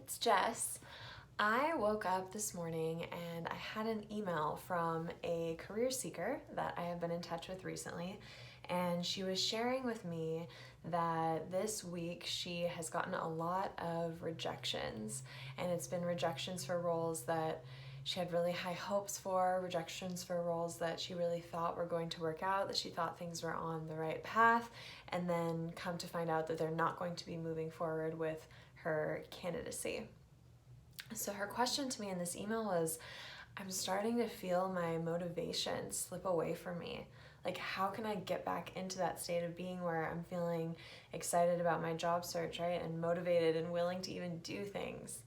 it's Jess. I woke up this morning and I had an email from a career seeker that I have been in touch with recently, and she was sharing with me that this week she has gotten a lot of rejections, and it's been rejections for roles that she had really high hopes for, rejections for roles that she really thought were going to work out, that she thought things were on the right path, and then come to find out that they're not going to be moving forward with her candidacy. So her question to me in this email was, I'm starting to feel my motivation slip away from me. Like, how can I get back into that state of being where I'm feeling excited about my job search, right? And motivated and willing to even do things.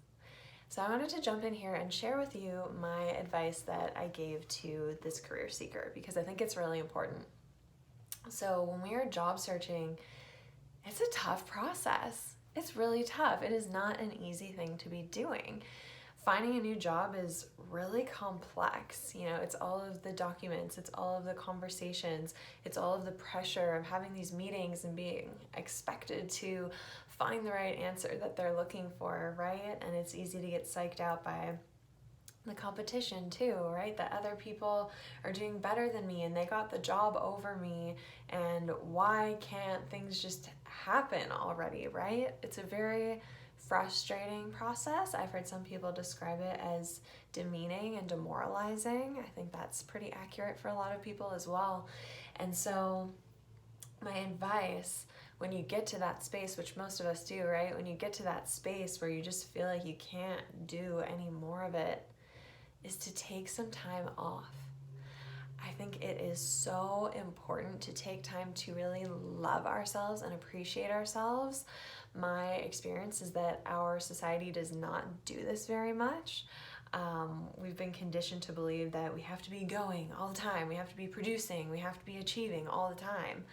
So I wanted to jump in here and share with you my advice that I gave to this career seeker, because I think it's really important. So when we are job searching, it's a tough process. It's really tough. It is not an easy thing to be doing. Finding a new job is really complex. It's all of the documents, it's all of the conversations, it's all of the pressure of having these meetings and being expected to find the right answer that they're looking for, right? And it's easy to get psyched out by the competition too, right? That other people are doing better than me and they got the job over me, and why can't things just happen already, right? It's a very frustrating process. I've heard some people describe it as demeaning and demoralizing. I think that's pretty accurate for a lot of people as well. And so my advice, when you get to that space, which most of us do, right? When you get to that space where you just feel like you can't do any more of it, is to take some time off. I think it is so important to take time to really love ourselves and appreciate ourselves. My experience is that our society does not do this very much. We've been conditioned to believe that we have to be going all the time, we have to be producing, we have to be achieving all the time.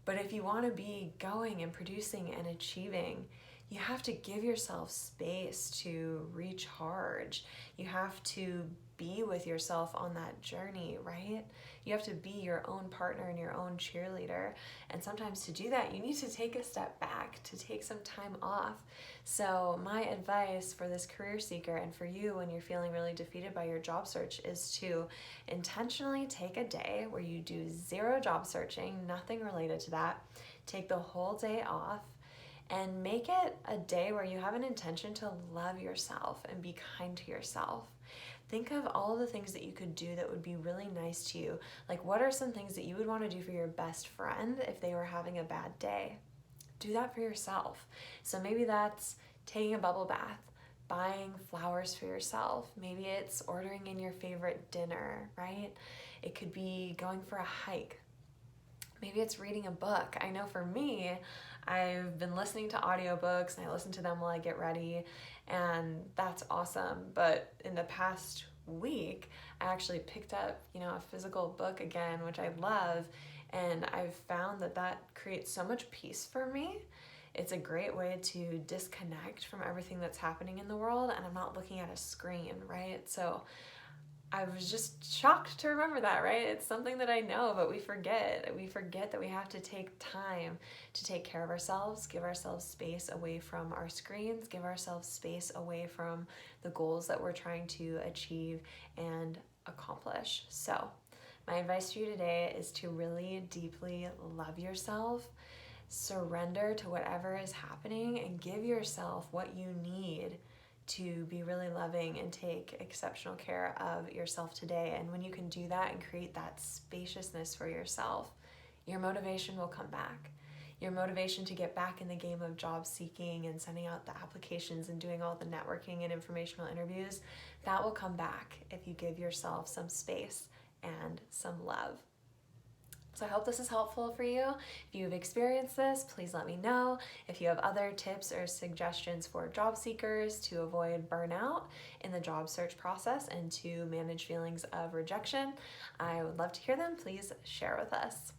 But if you want to be going and producing and achieving, you have to give yourself space to recharge. You have to be with yourself on that journey, right? You have to be your own partner and your own cheerleader. And sometimes to do that, you need to take a step back, to take some time off. So my advice for this career seeker and for you when you're feeling really defeated by your job search is to intentionally take a day where you do zero job searching, nothing related to that. Take the whole day off and make it a day where you have an intention to love yourself and be kind to yourself. Think of all the things that you could do that would be really nice to you. Like, what are some things that you would want to do for your best friend if they were having a bad day? Do that for yourself. So maybe that's taking a bubble bath, buying flowers for yourself. Maybe it's ordering in your favorite dinner, right? It could be going for a hike. Maybe it's reading a book. I know for me, I've been listening to audiobooks and I listen to them while I get ready, and that's awesome. But in the past week, I actually picked up, a physical book again, which I love, and I've found that creates so much peace for me. It's a great way to disconnect from everything that's happening in the world, and I'm not looking at a screen, right? So I was just shocked to remember that, right? It's something that I know, but we forget. We forget that we have to take time to take care of ourselves, give ourselves space away from our screens, give ourselves space away from the goals that we're trying to achieve and accomplish. So my advice to you today is to really deeply love yourself, surrender to whatever is happening, and give yourself what you need to be really loving and take exceptional care of yourself today. And when you can do that and create that spaciousness for yourself, your motivation will come back. Your motivation to get back in the game of job seeking and sending out the applications and doing all the networking and informational interviews, that will come back if you give yourself some space and some love. So I hope this is helpful for you. If you've experienced this, please let me know. If you have other tips or suggestions for job seekers to avoid burnout in the job search process and to manage feelings of rejection, I would love to hear them. Please share with us.